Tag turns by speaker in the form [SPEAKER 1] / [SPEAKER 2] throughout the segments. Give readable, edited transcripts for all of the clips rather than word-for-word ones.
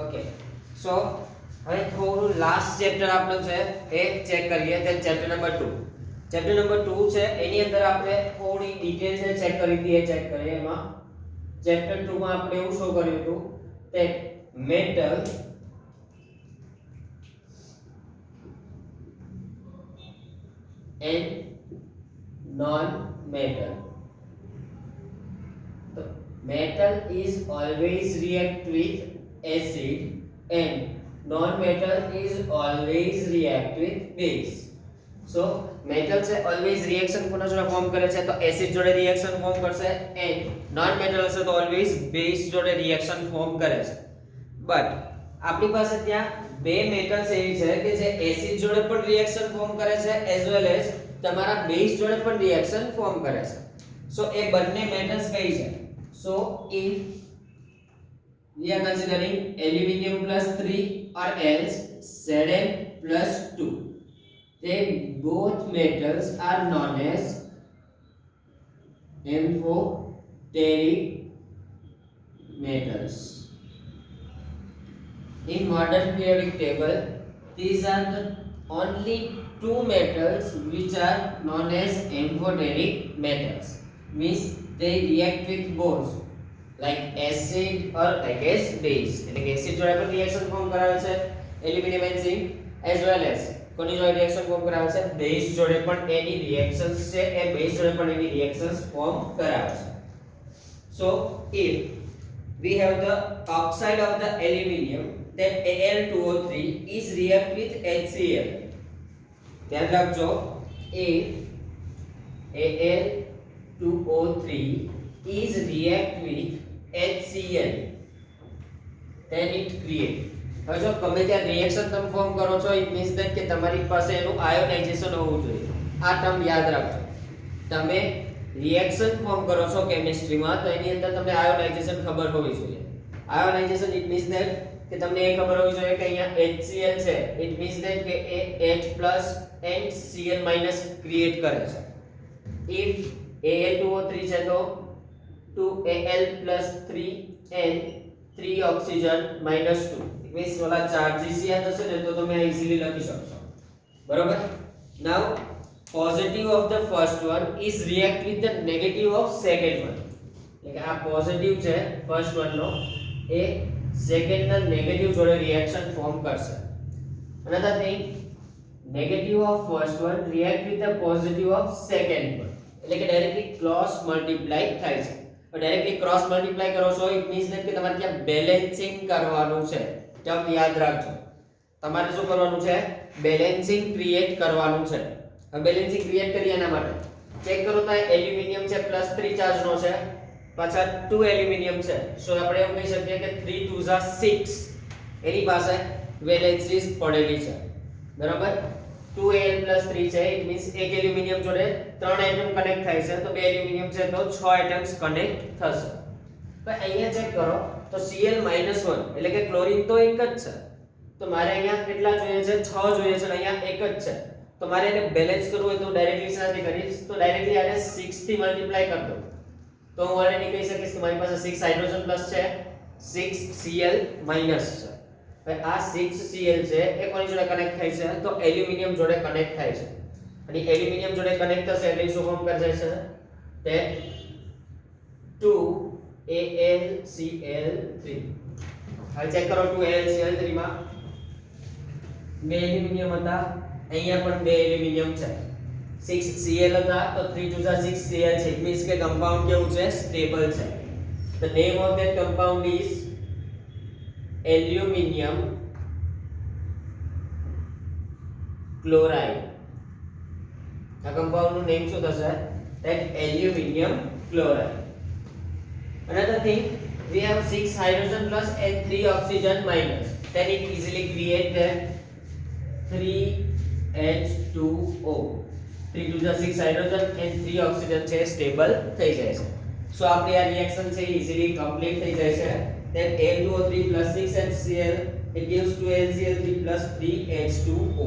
[SPEAKER 1] Okay so હવે થોડું last chapter આપણું છે એ ચેક કરીએ તે ચેપ્ટર નંબર 2. ચેપ્ટર નંબર 2 છે એની અંદર આપણે થોડી ડિટેલ છે ચેક કરી દઈએ. ચેક કરીએ એમાં ચેપ્ટર 2 માં આપણે એવું શું કર્યું હતું તે metal and non-metal. So metal is always react with acid and non-metal is always react with base. So metal से always reaction કોના જોડે ફોર્મ કરે છે તો acid જોડે reaction ફોર્મ કરશે and non-metal હશે તો always base જોડે reaction ફોર્મ કરે છે. but આપણી પાસે ત્યાં બે મેટલ્સ એવી છે કે જે એસિડ જોડે પણ રિએક્શન ફોર્મ કરે છે એઝ વેલ એઝ તમારા બેઝ જોડે પણ રિએક્શન ફોર્મ કરે છે. સો એ બંને મેટલ્સ કઈ છે? સો if we are considering aluminium plus 3 or else Zn plus 2, they both metals are known as amphoteric metals. In modern periodic table, these are the only two metals which are known as amphoteric metals. Means they react with both, like acid or like as base. એટલે કે acid જોડે પણ reaction form કરાવે છે aluminum and zinc, as well as કોની જોડે reaction form કરાવે છે base જોડે પણ એની reactions છે એ base જોડે પણ એની reactions form કરાવે છે. So if we have the oxide of the aluminium, that Al2O3 is react with HCl. ध्यान रखो, if Al2O3 is react with HCl, then it create. હવે જો ગમે ત્યાં રિએક્શન તમે ફોર્મ કરો છો ઇટ મીન્સ ધેટ કે તમારી પાસે એનું આયોનાઇઝેશન હોવું જોઈએ. આ ટર્મ યાદ રાખજો. તમે રિએક્શન ફોર્મ કરો છો કેમિસ્ટ્રીમાં તો એની અંદર તમને આયોનાઇઝેશન ખબર હોવી જોઈએ. આયોનાઇઝેશન ઇટ મીન્સ ધેટ કે તમને એ ખબર હોવી જોઈએ કે અહીંયા HCl છે ઇટ મીન્સ ધેટ કે એ H+ and Cl- ક્રિએટ કરે છે. if Al2O3 છે તો 2Al+3 and 3 oxygen -2 it means Ola charges યાદ હશે ને તો તમે ઈઝીલી લખી શકશો. બરોબર. now positive of the first one is react with the negative of second one. એટલે કે આ પોઝિટિવ છે ફર્સ્ટ વન નો એ સેકન્ડ ના નેગેટિવ જોડે રિએક્શન ફોર્મ કરશે. another thing negative of first one react with the positive of second one. એટલે કે directly cross multiply થાય છે. તો ડાયરેક્ટલી ક્રોસ મલ્ટીપ્લાય કરો છો ઇટ મીન્સ કે તમારે ત્યાં બેલેન્સિંગ કરવાનું છે. ટર્મ યાદ રાખજો. તમારે શું કરવાનું છે? બેલેન્સિંગ ક્રિએટ કરવાનું છે. હવે બેલેન્સિંગ ક્રિએટ કરીએ એના માટે ચેક કરો તો એલ્યુમિનિયમ છે +3 ચાર્જ નો છે, પાછા 2 એલ્યુમિનિયમ છે. સો આપણે એવું કહી શકીએ કે 3 2 6 એની પાસે વેલેન્સીસ પડેલી છે. બરાબર. 2Al+3 છે ઇટ મીન્સ એક એલ્યુમિનિયમ જોડે 3 એટમ કનેક્ટ થાય છે તો 2 એલ્યુમિનિયમ છે તો 6 એટમ્સ કનેક્ટ થશે. તો અહીંયા ચેક કરો તો Cl - 1 એટલે કે ક્લોરીન તો એક જ છે. તો મારે અહીંયા કેટલા જોઈએ છે? 6 જોઈએ છે અને અહીંયા એક જ છે. તો મારે એને બેલેન્સ કરવું હોય તો ડાયરેક્ટલી શાથી કરીશ? તો ડાયરેક્ટલી આને 6 થી મલ્ટીપ્લાય કરી દો. તો હું આને કહી શકીશ કે મારી પાસે 6 હાઇડ્રોજન પ્લસ છે, 6 Cl માઈનસ છે. હવે આ 6 Cl છે એ કોની જોડે કનેક્ટ થાય છે? તો એલ્યુમિનિયમ જોડે કનેક્ટ થાય છે. અને એલ્યુમિનિયમ જોડે કનેક્ટ થશે એટલે શું ફોર્મ કરશે છે? તે 2AlCl3. હવે ચેક કરો 2AlCl3 માં બે એલ્યુમિનિયમ હતા, અહીંયા પણ બે એલ્યુમિનિયમ છે. 6 Cl હતા તો 3 2 6 Cl છે. ઇટ મીન્સ કે કમ્પાઉન્ડ કેવું છે? સ્ટેબલ છે. The name of that compound is aluminium chloride. આ કમ્પાઉન્ડ નું નેમ શું થશે? that aluminium chloride. Another thing, we have 6 hydrogen plus and 3 oxygen minus. Then it easily create that 3H2O. 3 2 6 hydrogen and 3 oxygen છે stable થઈ જાય છે. સો આપણી આ રિએક્શન છે ઈઝીલી કમ્પ્લીટ થઈ જાય છે. then Al2O3 plus 6HCl it gives 2AlCl3 plus 3H2O.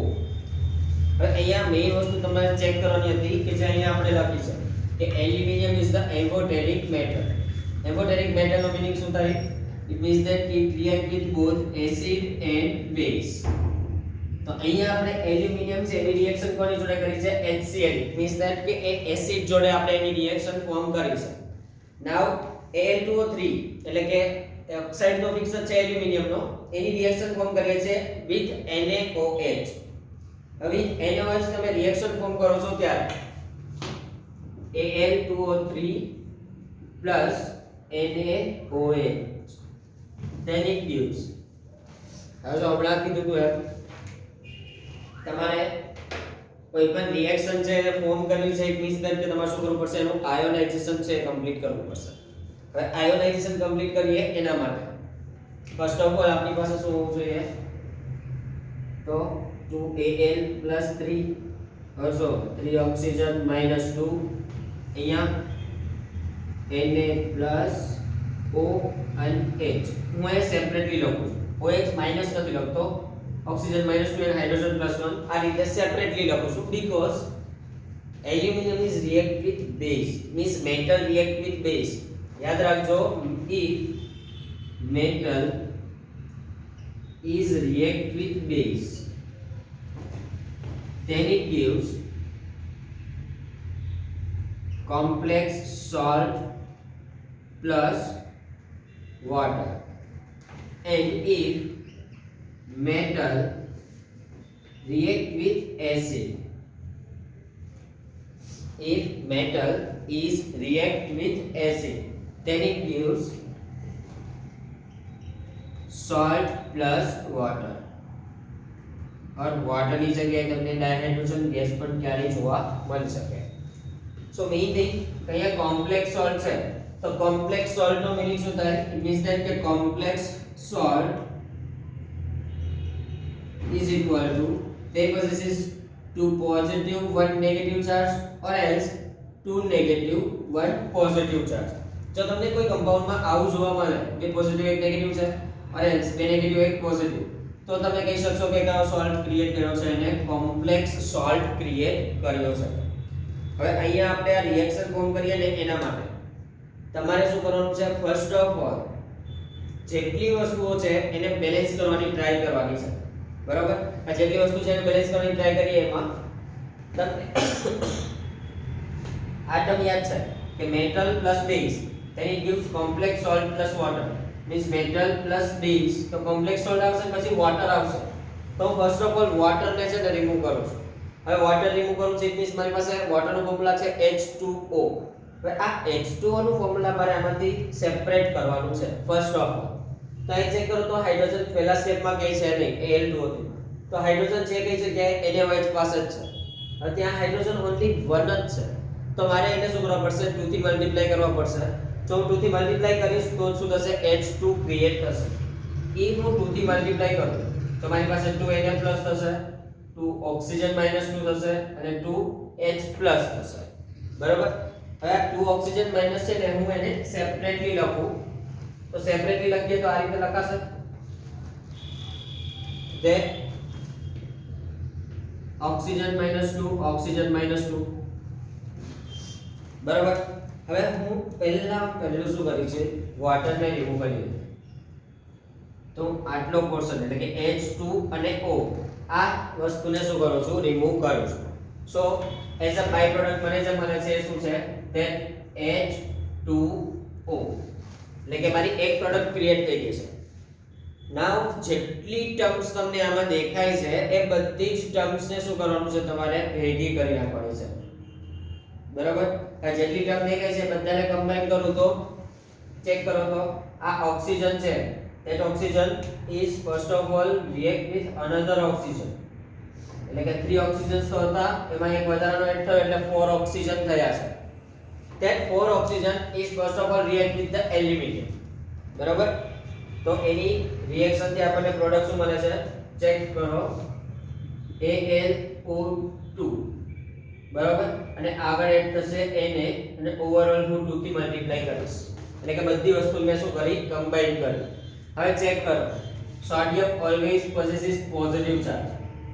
[SPEAKER 1] હવે અહીંયા મેઇન વસ્તુ તમારે ચેક કરવાની હતી કે જે અહીંયા આપણે લખી છે કે aluminium is the amphoteric metal. Amphoteric metal નો મીનિંગ શું થાય? it means that it react with both acid and base. તો અહીંયા આપણે એલ્યુમિનિયમ છે એની રિએક્શન કોની જોડે કરી છે HCl, it means that કે એ એસિડ જોડે આપણે એની રિએક્શન ફોર્મ કરી છે. નાઉ Al2O3 એટલે કે ઓક્સાઇડ નો ફિક્સ છે એલ્યુમિનિયમ નો, એની રિએક્શન ફોર્મ કરીએ છે with NaOH. હવે NaOH તમે રિએક્શન ફોર્મ કરો છો ત્યારે Al2O3 plus NaOH then it gives. હવે જો હમણાં કીધું હતું એમ તમારે કોઈ પણ રિએક્શન છે એને ફોર્મ કરવી છે, ઇટ મીન્સ ધેટ કે તમારે શું કરવું પડશે, એનું આયોનાઇઝેશન છે કમ્પ્લીટ કરવું પડશે. હવે આયોનાઇઝેશન કમ્પ્લીટ કરીએ એના માટે ફર્સ્ટ ઓફ ઓલ આપણી પાસે શું હોવું જોઈએ, તો 2Al+3 also 3 ઓક્સિજન -2 અહીંયા Na+O અને H હું એ સેપરેટલી લખું છું, OH માઈનસ નથી લખતો, ઓક્સિજન -2 અને હાઇડ્રોજન +1 આ રીતે સેપરેટલી લખું છું because aluminum is react with base, means metal react with base. યાદ રાખજો, if metal is react with base then it gives complex salt plus water, and if metal react with acid, if metal is react with acid then it gives salt plus water, और water ની જગ્યાએ તમને dihydrogen gas પણ ક્યારે જોવા મળી શકે. સો main thing કયા કોમ્પ્લેક્સ સોલ્ટ છે, તો કોમ્પ્લેક્સ સોલ્ટ નો મીનિંગ શું થાય, ઇટ મીન્સ ધેટ કે complex salt is equal to they possesses 2 positive 1 negative charge or else 2 negative 1 positive charge. જો તમને કોઈ કમ્પાઉન્ડમાં આવું જોવા મળે બે પોઝિટિવ એક નેગેટિવ છે or else બે નેગેટિવ એક પોઝિટિવ, તો તમે કહી શકશો કે કયો સોલ્ટ ક્રિએટ કર્યો છે, એને કોમ્પ્લેક્સ સોલ્ટ ક્રિએટ કર્યો છે. હવે અહીંયા આપણે આ રિએક્શન ફોર્મ કરીએ ને એના માટે તમારે શું કરવાનું છે, ફર્સ્ટ ઓફ ઓલ જેટલી વસ્તુઓ છે એને બેલેન્સ કરવાની ટ્રાય કરવાની છે, બરાબર. આ જેટલી વસ્તુ છે એને બેલેન્સ કરવાની ટ્રાય કરીએ એમાં તમને આ ટર્મ યાદ છે કે metal plus base then it gives complex salt plus water, means metal plus base તો complex salt આવશે પછી water આવશે. તો ફર્સ્ટ ઓફ ઓલ water ને છે ને રિમૂવ કરું છું. હવે water રિમૂવ કરું છું, it means મારી પાસે water નો ફોર્મ્યુલા છે H2O. હવે આ H2O નું ફોર્મ્યુલા મારે આમાંથી સેપરેટ કરવાનું છે ફર્સ્ટ ઓફ ઓલ. તો અહીં ચેક કરો તો હાઇડ્રોજન પહેલા સ્ટેપમાં કઈ છે નહીં, Al2O3 તો હાઇડ્રોજન છે કઈ જગ્યાએ NaOH પાસે જ છે. હવે ત્યાં હાઇડ્રોજન ઓન્લી 1 જ છે, તો મારે એને શું કરવા પડશે, 2 થી મલ્ટીપ્લાય કરવા પડશે. જો હું 2 થી મલ્ટીપ્લાય કરીશ તો શું થશે, H2 ક્રિએટ થશે. if હું 2 થી મલ્ટીપ્લાય કરું તો મારી પાસે 2Na+ થશે, 2 ઓક્સિજન -2 થશે અને 2H+ થશે, બરાબર. હવે આ 2 ઓક્સિજન માઈનસ છે ને હું એને સેપરેટલી લખું, તો સેપરેટલી લખીએ તો આ રીતે લખાશે તે ઓક્સિજન -2 ઓક્સિજન -2, બરાબર. હવે હું પહેલું શું કરી છે, વોટર ને રિમૂવ કરી દીધું, તો આટલો પોર્શન એટલે કે H2 અને O આ વસ્તુને શું કરું છું, રિમૂવ કરું છું. So as a byproduct મને જે મળે છે શું છે, તે H2O, એટલે કે મારી એક પ્રોડક્ટ ક્રિએટ થઈ ગઈ છે. નાઉ જેટલી ટર્મ્સ તમને આમાં દેખાય છે એ બધી જ ટર્મ્સ ને શું કરવાનું છે, તમારે ભેગી કરી નાખવાની છે, બરાબર. આ જેટલી ટર્મ દેખાય છે બધાને કમ્બાઈન કરું તો ચેક કરો તો આ ઓક્સિજન છે, that oxygen is first of all react with another oxygen, એટલે કે 3 ઓક્સિજન્સ તો હતા એમાં એક વધારાનો એડ થયો એટલે 4 ઓક્સિજન થયા છે. that 4 oxygen is first of all react with the aluminum, બરાબર. તો એની રિએક્શન થી આપણને પ્રોડક્ટ શું મળે છે, ચેક કરો AlO2, બરાબર. અને આગળ એડ થશે Na અને ઓવરઓલ હું 2 થી મલ્ટીપ્લાય કરીશ, એટલે કે બધી વસ્તુ મેં શું કરી, કમ્બાઈન કરી. હવે ચેક કરો, sodium always possesses positive charge,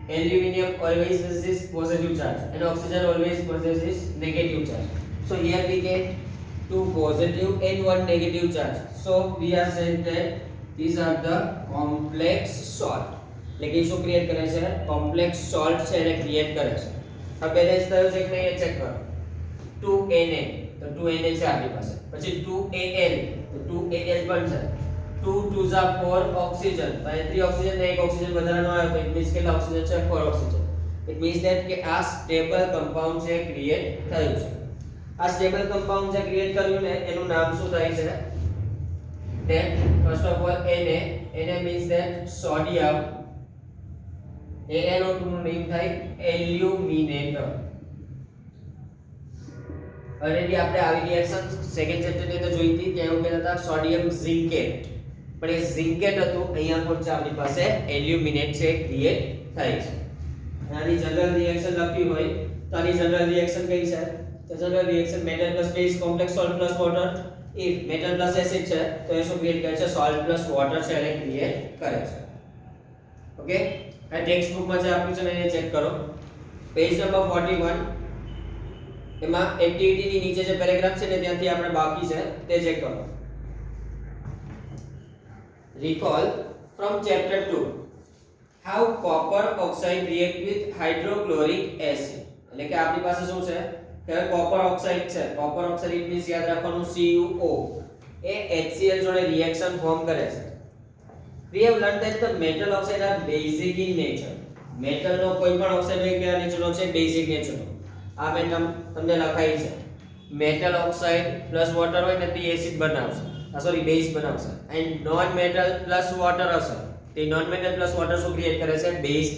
[SPEAKER 1] aluminum always possesses positive charge and oxygen always possesses negative charge. So here we get 2 positive and 1 negative charge. So we are saying that these are the complex salt. એટલે કે શું create કરે છે? Complex salt છે એને create કરે છે. હવે બેલેન્સ થયું છે કે નહીં એ ચેક કરો. 2Na તો 2Na છે આપણી પાસે. પછી 2Al તો 2Al પણ છે. 2 2s are 4 ઓક્સિજન. અને 3 ઓક્સિજન ને 1 ઓક્સિજન વધારાનો આવ્યો તો ઇટ મીન્સ કેટલા ઓક્સિજન છે? 4 ઓક્સિજન. ઇટ મીન્સ ધેટ કે આ સ્ટેબલ કમ્પાઉન્ડ છે ક્રિએટ થયું છે. આ સ્ટેબલ કમ્પાઉન્ડ જે ક્રિએટ કર્યું ને એનું નામ શું થાય છે? Then first of all Na means that sodium. ANO2 નું નેમ થાય એલ્યુમિનેટર. ઓલરેડી આપણે આવી રિએક્શન સેકન્ડ ચેપ્ટર ની અંદર જોઈ હતી ત્યાં એવું કહેતા હતા સોડિયમ ઝિંકેટ. પણ એ ઝિંકેટ હતું, અહીંયા પણ છે આપણી પાસે એલ્યુમિનેટ છે ક્રિએટ થાય છે. આની જનરલ રિએક્શન લખી હોય તો આની જનરલ રિએક્શન કઈ છે? તો general reaction metal plus base complex salt plus water. if metal plus acid છે તો એ શું ક્રિએટ કરે છે? salt plus water છે એને ક્રિએટ કરે છે. ઓકે, આ ટેક્સ્ટ બુક માં જે આપ્યું છે ને એને ચેક કરો. પેજ નંબર 41 એમાં એક્ટિવિટી ની નીચે જે પેરેગ્રાફ છે ને ત્યાંથી આપણે બાકી છે તે ચેક કરો. recall from chapter 2 how copper oxide react with hydrochloric acid. એટલે કે આપણી પાસે શું છે કે કોપર ઓક્સાઇડ છે. કોપર ઓક્સાઇડ ઇટ મીન્સ યાદ રાખવાનું CuO એ HCl જોડે રિએક્શન ફોર્મ કરે છે. we have learned that the metal oxide are basic in nature. Metal નો કોઈ પણ ઓક્સાઇડ હોય કે નેચરનો છે બેઝિક નેચરનો. આ મેં તમને લખાઈ છે. મેટલ ઓક્સાઇડ પ્લસ વોટર હોય ને તે એસિડ બનાવશે. સોરી બેઝ બનાવશે. And non metal plus water હશે તે નોન મેટલ પ્લસ વોટર શું ક્રિએટ કરે છે? બેઝ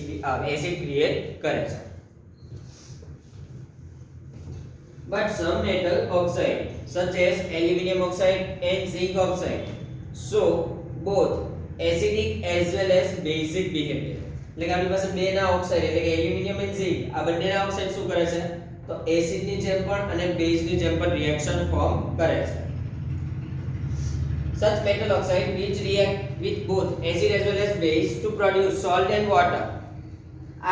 [SPEAKER 1] એસિડ ક્રિએટ કરે છે. But some metal oxide such as aluminum oxide and zinc oxide show both acidic as well as basic behavior. એટલે કે આપણી પાસે બે ના ઓક્સાઇડ એટલે કે એલ્યુમિનિયમ અને ઝિંક આ બંનેના ઓક્સાઇડ શું કરે છે? તો એસિડ ની જેમ પણ અને બેઝ ની જેમ પણ રિએક્શન ફોર્મ કરે છે. Such metal oxide which react with both acid as well as base to produce salt and water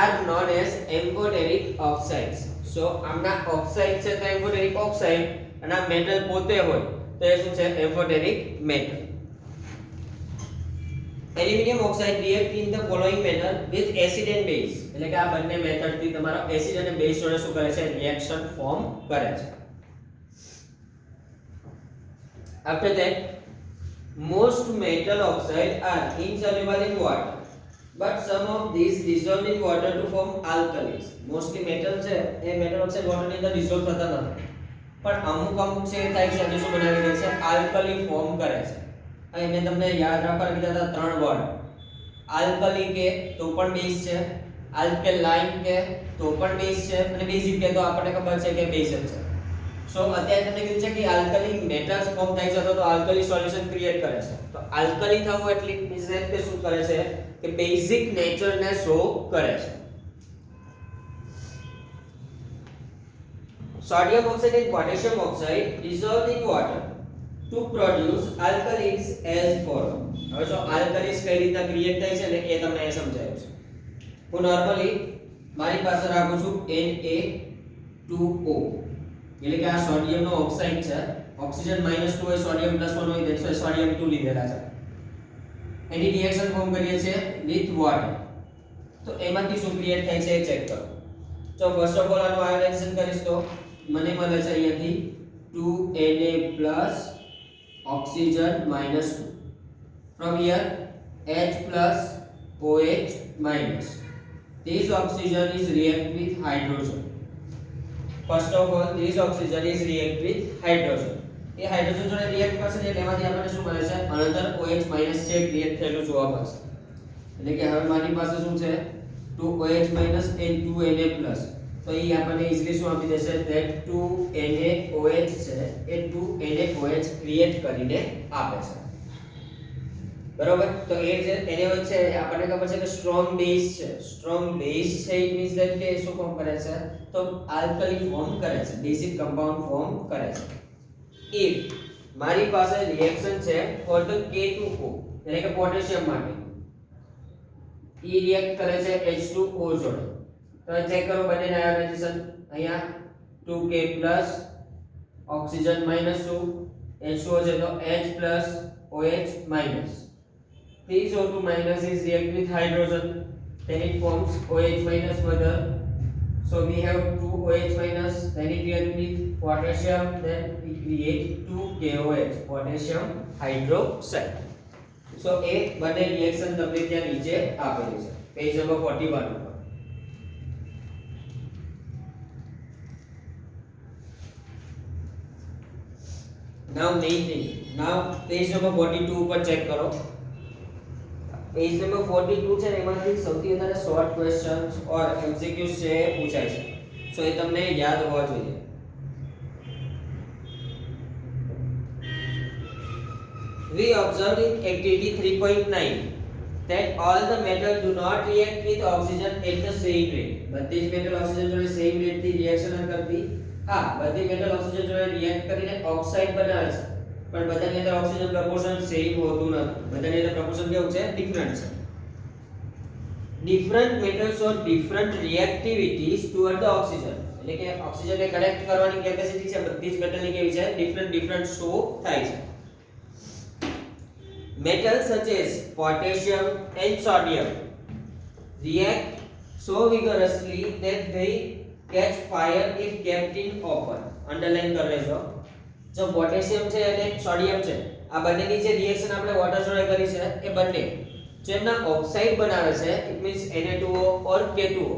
[SPEAKER 1] are known as amphoteric oxides. So આમના ઓક્સાઇડ છે તો એમ્ફોટેરિક ઓક્સાઇડ અને આ મેટલ પોતે હોય તો એ શું છે? Amphoteric metal. Aluminium oxide react in the following manner with acid and base. એટલે કે આ બંને મેથડ થી તમારો એસિડ અને બેઝ જોડે શું કરે છે? રિએક્શન ફોર્મ કરે છે. After that most metal oxide are insoluble in water. But some of these dissolve in water to form alkalis. Mostly metal છે એ metal oxide water ની અંદર dissolve થતા નથી. પણ અમુક છે એ થાય છે જે શું બનાવી દે છે? આલ્કલી ફોર્મ કરે છે. અહીં મેં તમને યાદ રાખવા કીધા હતા ત્રણ વર્ડ. આલ્કલી કે તો પણ બેઝ છે, આલ્કેલાઇન કે તો પણ બેઝ છે અને બેઝિક કે તો આપણને ખબર છે કે બેઝ છે. સો અત્યારે તમને કીધું છે કે આલ્કલી મેટલ્સ ફોર્મ થાય છે તો આલ્કલી સોલ્યુશન ક્રિએટ કરે છે. તો આલ્કલી થવું એટલે મીન્સ કે શું કરે છે? કે બેઝિક નેચર ને શો કરે છે. Sodium oxide and potassium oxide dissolve in water to produce alkalis as follows. હવે જો આલ્કલીસ કઈ રીતના ક્રિએટ થાય છે ને એ તમને એ સમજાયું છે. હું નોર્મલી મારી પાસે રાખું છું Na2O એટલે કે આ સોડિયમ નો ઓક્સાઇડ છે. ઓક્સિજન -2 હોય સોડિયમ +1 હોય એટલે સોડિયમ 2 લીધેલા છે. એની રિએક્શન ફોર્મ કરીએ છીએ વિથ વોટર. તો એમાંથી શું ક્રિએટ થાય છે એ ચેક કરો. તો ફર્સ્ટ ઓફ ઓલ આનું આયોનાઇઝેશન કરીશ તો મને મળે છે અહીંયાથી 2Na+ oxygen -2 from here H+OH-. this oxygen is react with hydrogen. first of all this oxygen is react with hydrogen. A hydrogen જોડે રિએક્ટ કરશે એટલે એમાંથી આપણને શું મળે છે? અનધર OH- છે ક્રિએટ થયેલું જોવા મળશે. એટલે કે હવે મારી પાસે શું છે? 2OH- and 2Na+. તો એ આપણને ઈઝીલી શું આપી દેશે? that 2NaOH છે એ 2NaOH ક્રિએટ કરીને આપે છે. બરોબર? તો એ જે NaOH છે આપણને ખબર છે કે સ્ટ્રોંગ બેઝ છે. સ્ટ્રોંગ બેઝ છે ઇટ મીન્સ ધેટ કે શું ફોર્મ કરે છે? તો આલ્કલી ફોર્મ કરે છે, બેઝિક કમ્પાઉન્ડ ફોર્મ કરે છે. if મારી પાસે રિએક્શન છે for the K2O એટલે કે પોટેશિયમ માટે એ રિએક્ટ કરે છે H2O જોડે. તો ચેક કરો બંનેના આયોનાઇઝેશન. અહીંયા 2K+ ઓક્સિજન -2 H2O છે તો H+OH-. This O2 minus is react with hydrogen, then it forms OH minus further. So we have 2 OH minus, then it react with potassium, then it create 2 KOH, potassium hydroxide. So a બંને reaction તમને ત્યાં નીચે આપેલી છે page number 41 ઉપર. Now main thing. Now page number 42 ઉપર check કરો. Page number 42 છે ને એમાંથી સૌથી વધારે શોર્ટ ક્વેશ્ચન્સ ઓર એમસીક્યુઝ છે પૂછાય છે. સો એ તમને યાદ હોવા જોઈએ. We observed in activity 3.9 that all the metals do not react with oxygen at the same rate. બધી જ મેટલ ઓક્સિજન જોડે સેમ રેટ થી રિએક્શન કરતી. હા, બધી મેટલ ઓક્સિજન જોડે રિએક્ટ કરીને ઓક્સાઇડ બનાવે છે. પણ બધાની અંદર ઓક્સિજન પ્રપોર્શન સેમ હોતું નથી. બધાની અંદર પ્રપોર્શન કેવું છે? ડિફરન્ટ છે. Different metals or different reactivities toward the oxygen. એટલે કે ઓક્સિજનને કનેક્ટ કરવાની કેપેસિટી છે બધી જ મેટલની કેવી છે? ડિફરન્ટ શો થાય છે. Metals such as potassium and sodium react so vigorously that they catch fire if kept in open. Underline कर लेજો. जो potassium છે અને sodium છે આ બંનેની જે રિએક્શન આપણે વોટર જોડે કરી છે એ બંને જેમના ઓક્સાઇડ બનાવે છે it means Na2O or K2O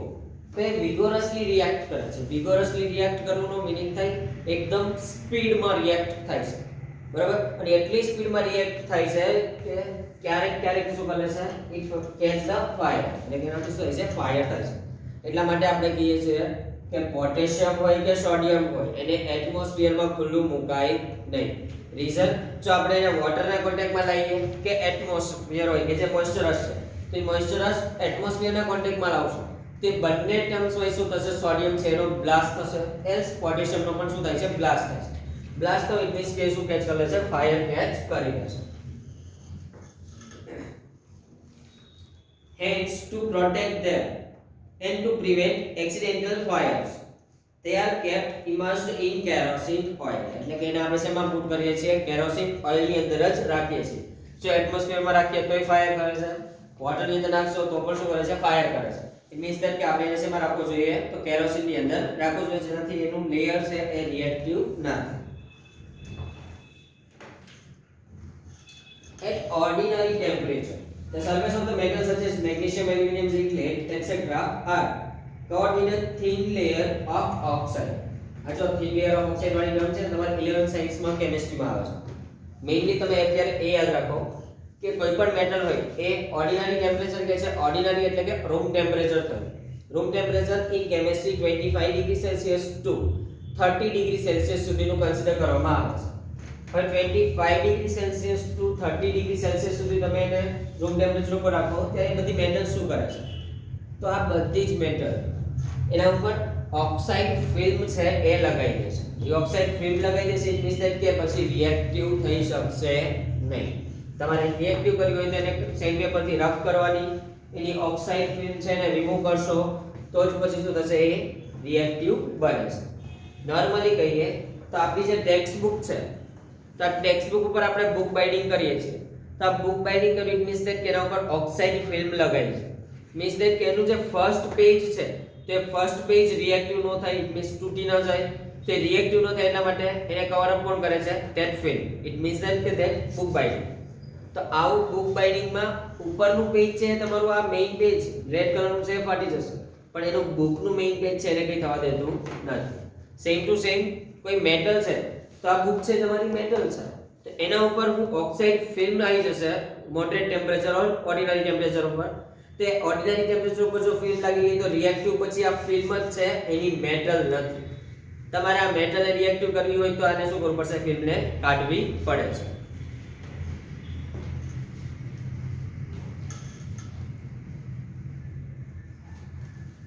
[SPEAKER 1] તે વિગોરસલી રિએક્ટ કરે છે. વિગોરસલી રિએક્ટ કરવાનો મીનિંગ થાય એકદમ સ્પીડમાં રિએક્ટ થાય છે. બરાબર? અને એટલી સ્પીડમાં રિએક્ટ થાય છે કે ક્યારેક શું કરે છે ઇટ કેચ ધ ફાયર એટલે કે એનાથી શું થાય છે ફાયર થાય છે. એટલા માટે આપણે કહીએ છીએ કે પોટેશિયમ હોય કે સોડિયમ હોય એને એટમોસ્ફિયરમાં ખુલ્લું મુકાય નહીં. રીઝન જો આપણે એને વોટરના કોન્ટેક્ટમાં લાવીએ કે એટમોસ્ફિયર હોય કે જે મોઇસ્ચરસ છે તો એ મોઇસ્ચરસ એટમોસ્ફિયરના કોન્ટેક્ટમાં લાવશો તે બંને ટર્મ્સ હોય શું થશે સોડિયમ છે એનો બ્લાસ્ટ થશે એલ્સ પોટેશિયમનો પણ શું થાય છે બ્લાસ્ટ થાય છે. બ્લાસ્ટ તો ઇટ મીન્સ કે શું કેચ કરે છે ફાયર કેચ કરી લે છે. Hence to protect them and to prevent accidental fires they are kept immersed in kerosene oil. એટલે કે એને આપણે શેમાં પુટ કરીએ છીએ કેરોસીન ઓઇલ ની અંદર જ રાખીએ છીએ. જો એટમોસ્ફિયરમાં રાખીએ તોય ફાયર કરે છે, વોટર ની અંદર નાખશો તો પણ શું કરે છે ફાયર કરે છે. ઇટ મીન્સ ધેટ કે આપણે એને શેમાં રાખવું જોઈએ તો કેરોસીન ની અંદર રાખવું જોઈએ જેનાથી એનું લેયર છે એ રિએક્ટિવ ના થાય. At ordinary temperature, the surface of the metals such as magnesium, aluminum, zinc, lead, etc. are covered in a thin layer of oxide. આ જો thin layer of oxide વાળી ટર્મ છે તમારે 11th સાયન્સમાં કેમિસ્ટ્રીમાં આવે છે. મેઇનલી તમે અત્યારે એ યાદ રાખો કે કોઈ પણ મેટલ હોય એ ઓર્ડિનરી ટેમ્પરેચર કે છે ઓર્ડિનરી એટલે કે રૂમ ટેમ્પરેચર થયું. Room temperature in chemistry 25 degree Celsius to 30 degree Celsius સુધીનું કન્સિડર કરવામાં આવે છે. હવે 25 degree Celsius to 30 degree Celsius સુધી તમે એને રૂમ ટેમ્પરેચર ઉપર રાખો ત્યારે બધી મેટલ શું કરે છે તો આ બધી જ મેટલ એના ઉપર ઓક્સાઇડ ફિલ્મ છે એ લગાવી દે છે. એ ઓક્સાઇડ ફિલ્મ લગાવી દેશે ઇટ મીન્સ ધેટ કે પછી રિએક્ટિવ થઈ શકશે નહીં. તમારે રિએક્ટિવ કરવી હોય તો એને સેન્ડ પેપરથી રફ કરવાની, એની ઓક્સાઇડ ફિલ્મ છે એને રિમૂવ કરશો તો જ પછી શું થશે એ રિએક્ટિવ બને છે. નોર્મલી કહીએ તો આપણી જે ટેક્સ્ટ બુક છે તો આ ટેક્સ્ટ બુક ઉપર આપણે બુક બાઇન્ડિંગ કરીએ છીએ તો આ બુક બાઇન્ડિંગ કર્યું ઇટ મીન્સ ધેટ કે એના ઉપર ઓક્સાઇડ ફિલ્મ લગાવી છે. મીન્સ ધેટ કે એનું જે ફર્સ્ટ પેજ છે તે ફર્સ્ટ પેજ રિએક્ટિવ ન થાય ઇટ મીન્સ તૂટી ન જાય. તે રિએક્ટિવ ન થાય એટલા માટે એને કવર અપ કોણ કરે છે that film. It means that કે ધેટ બુક બાઇન્ડિંગ. તો આવું બુક બાઇન્ડિંગમાં ઉપરનું પેજ છે તમારું આ મેઇન પેજ રેડ કલરનું છે ફાટી જશે પણ એનું બુકનું મેઇન પેજ છે એને કંઈ થવા દેતું નથી. સેમ ટુ સેમ કોઈ મેટલ છે તો આ બુક છે તમારી મેટલ છે તો એના ઉપર હું ઓક્સાઇડ ફિલ્મ આવી જશે મોડરેટ ટેમ્પરેચર ઓર ઓર્ડિનરી ટેમ્પરેચર ઉપર. તે ઓર્ડિનરી ટેમ્પરેચર ઉપર જો ફિલ્મ લાગી ગઈ તો રિએક્ટિવ પછી આ ફિલ્મ જ છે એની મેટલ નથી. તમારે આ મેટલને રિએક્ટિવ કરવી હોય તો આને શું કરવું પડશે ફિલ્મને કાઢવી પડે છે.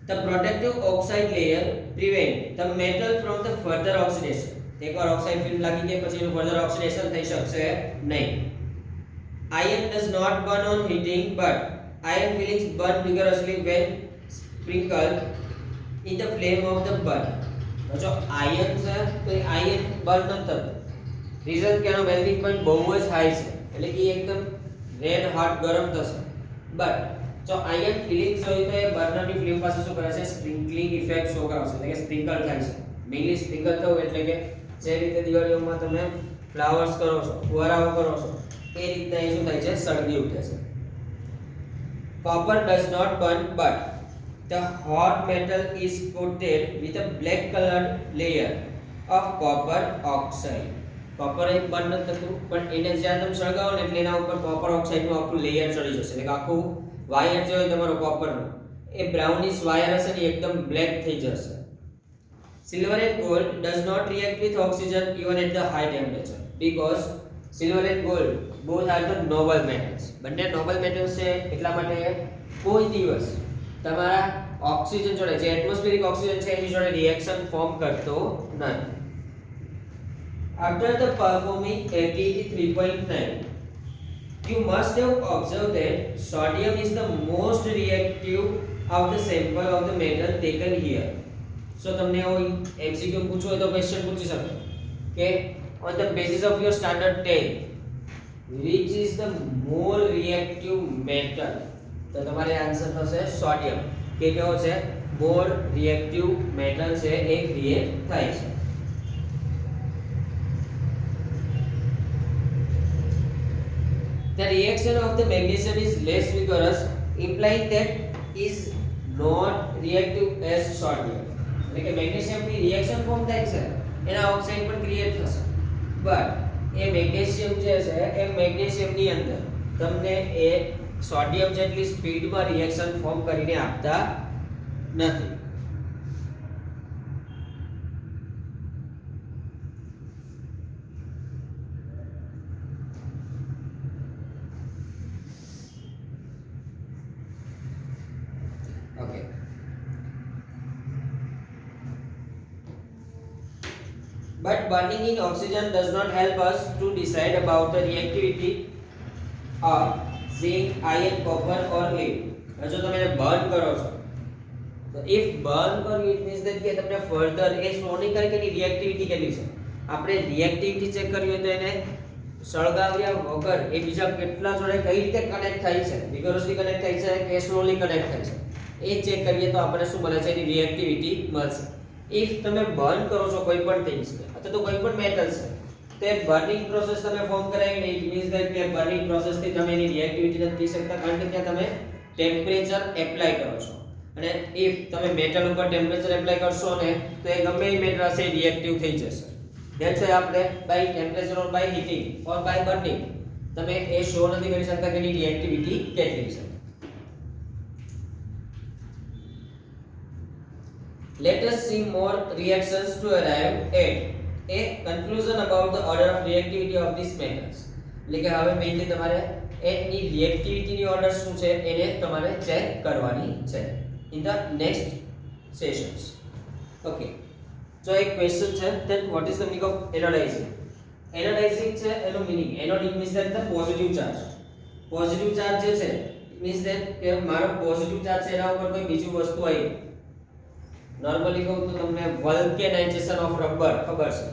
[SPEAKER 1] The protective oxide layer prevent the metal from the further oxidation. એકવાર ઓક્સાઇડ ફિલ્મ લાગી ગઈ પછી એનું ફર્ધર ઓક્સિડેશન થઈ શકશે નહીં. Iron does not burn on heating but iron filings burn vigorously when sprinkled in the flame of the burn. જો iron છે તો એ આયર્ન બર્ન ન થતું. રીઝન કે એનો મેલ્ટિંગ પોઈન્ટ બહુ જ હાઈ છે એટલે કે એકદમ રેડ હોટ ગરમ થશે, બટ જો આયન ફિલિંગ્સ હોય તો એ બર્નરની ફિલ્મ પાસે શું કરે છે, સ્પ્રિંકલિંગ ઇફેક્ટ શો કરાવશે, એટલે કે સ્પ્રિંકલ થાય છે. મેઇનલી સ્પ્રિંકલ થવું એટલે કે જે રીતે દિવાળીઓમાં તમે ફ્લાવર્સ કરો છો, ફુવારાઓ કરો છો, એ રીતના એ શું થાય છે, સળગી ઉઠે છે. Copper does not burn, but the hot metal is coated with a black colored layer of copper oxide. Copper એક બર્ન નથી થતું, પણ એને જ્યારે તમે સળગાવો ને એટલે એના ઉપર કોપર ઓક્સાઇડ નું આખું લેયર ચડી જશે, એટલે આખું વાયર જે હોય તમારો કોપરનો એ બ્રાઉનિશ વાયર હશે ને એકદમ બ્લેક થઈ જશે. Silver and gold does not react with oxygen even at the high temperature because silver and gold both are the noble metals. બંને નોબલ મેટલ્સ છે, એટલા માટે કોઈ દિવસ તમારા ઓક્સિજન જોડે જે એટમોસ્ફિયરિક ઓક્સિજન છે એની જોડે રિએક્શન ફોર્મ કરતો નથી. After the performing activity 3.9, you must have observed that sodium is the most reactive of the sample of the metal taken here. So તમને MCQ પૂછો હોય તો ક્વેશ્ચન પૂછી શકો કે on the basis of your standard 10 which is the more reactive metal, તો તમારે answer થશે સોડિયમ, કે કેવો છે, more reactive metal છે એ ક્રિએટ થાય છે. The reaction of the magnesium is less vigorous, implying that is not reactive as sodium. એટલે કે મેગ્નેશિયમ ની રિએક્શન ફોર્મ થાય છે, એના ઓક્સાઇડ પણ ક્રિએટ થશે, બટ એ મેગ્નેશિયમ જે છે એ મેગ્નેશિયમ ની અંદર તમને એ સોડિયમ જેટલી સ્પીડમાં રિએક્શન ફોર્મ કરીને આપતા નથી. Okay, but burning in oxygen does not help us to decide about the reactivity of zinc, iron, copper or lead. જો તમે એને બર્ન કરો છો તો if burn કર્યું it means that કે તમને ફર્ધર એ શો નહીં કરે કે એની રિએક્ટિવિટી કેટલી છે. આપણે રિએક્ટિવિટી ચેક કરવી હોય તો એને સળગાવ્યા વગર એ બીજા કેટલા જોડે કઈ રીતે કનેક્ટ થાય છે, વિગરસલી કનેક્ટ થાય છે કે સ્લોલી કનેક્ટ થાય છે, એ ચેક કરીએ તો આપણને શું મળે છે, એની રિએક્ટિવિટી મળશે. ઇફ તમે બર્ન કરો છો કોઈ પણ થિંગ્સ અથવા તો કોઈ પણ મેટલ્સ તે બર્નિંગ પ્રોસેસ તમે ફોર્મ કરાવી ને ઇટ મીન્સ ધેટ કે બર્નિંગ પ્રોસેસ થી તમે એની રિએક્ટિવિટી નથી કહી શકતા, કારણ કે ત્યાં તમે ટેમ્પરેચર એપ્લાય કરો છો, અને ઇફ તમે મેટલ ઉપર ટેમ્પરેચર એપ્લાય કરશો ને તો એ ગમે એ મેટલ હશે રિએક્ટિવ થઈ જશે. ધેટ્સ વાય આપણે by temperature or by heating or by burning તમે એ શો નથી કરી શકતા કે એની રિએક્ટિવિટી કેટલી છે. Let us see more reactions to arrive at a conclusion about the order of reactivity of these metals. એટલે કે હવે મેઇનલી તમારે એની રિએક્ટિવિટીની ઓર્ડર શું છે એને તમારે ચેક કરવાની છે in the next sessions. Okay, so એક ક્વેશ્ચન છે that what is the meaning of anodizing. Anodizing છે એનો meaning, anodic means that the positive charge. Positive charge જે છે means that કે મારો પોઝિટિવ ચાર્જ છે એના ઉપર કોઈ બીજી વસ્તુ આવી, નોર્મલી કહું તો તમને વલ્કેનાઇઝેશન ઓફ રબર ખબર છે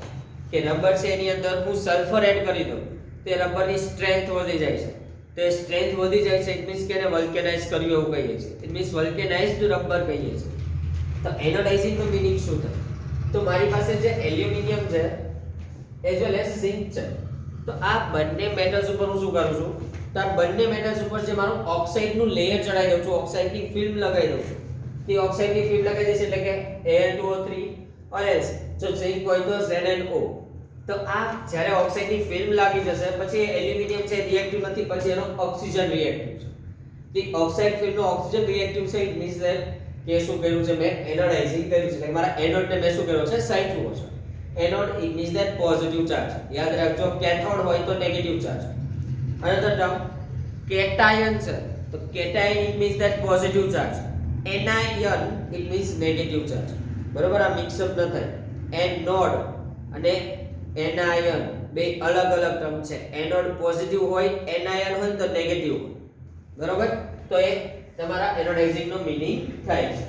[SPEAKER 1] કે રબર છે એની અંદર હું સલ્ફર એડ કરી દઉં તો રબરની સ્ટ્રેન્થ વધી જાય છે, તો એ સ્ટ્રેન્થ વધી જાય છે ઇટ મીન્સ કે એને વલ્કેનાઇઝ કર્યું એવું કહીએ છીએ, ઇટ મીન્સ વલ્કેનાઇઝ્ડ રબર કહીએ છીએ. તો એનોડાઇઝિંગ નો મીનિંગ શું થાય, તો મારી પાસે જે એલ્યુમિનિયમ છે એઝ વેલ એઝ ઝિંક છે, તો આ બંને મેટલ્સ ઉપર હું શું કરું છું, તો આ બંને મેટલ્સ ઉપર જે મારું ઓક્સાઇડનું લેયર ચડાવી દઉં છું, ઓક્સાઇડની ફિલ્મ લગાવી દઉં છું, તે ઓક્સાઇડની ફિલ્મ લગાવી દઈશ એટલે કે Al2O3 ઓર એલ્સ જો ઝિંક હોય તો ZnO. તો આ જ્યારે ઓક્સાઇડની ફિલ્મ લાગી જશે પછી એલ્યુમિનિયમ છે રિએક્ટિવ નથી, પછી એનો ઓક્સિજન રિએક્ટિવ છે. the oxide film નો ઓક્સિજન રિએક્ટિવ છે ઇટ મીન્સ ધેટ કે શું કર્યું છે મેં એનોડાઇઝિંગ કર્યું છે, એટલે મારા એનોડ ને મેં શું કર્યો છે સાઈચુઓ છે. Anode it means that positive charge, યાદ રાખજો કેથોડ હોય તો negative charge. Another term cation છે તો cation it means that positive charge, anion it means negative charge. બરોબર, આ મિક્સઅપ ન થાય. એનોડ અને એનાયન બે અલગ અલગ ટર્મ છે, એનોડ પોઝિટિવ હોય એનાયન હોય તો નેગેટિવ હોય. બરોબર, તો એ તમારા એનોડાઇઝિંગ નો મીનિંગ થાય છે.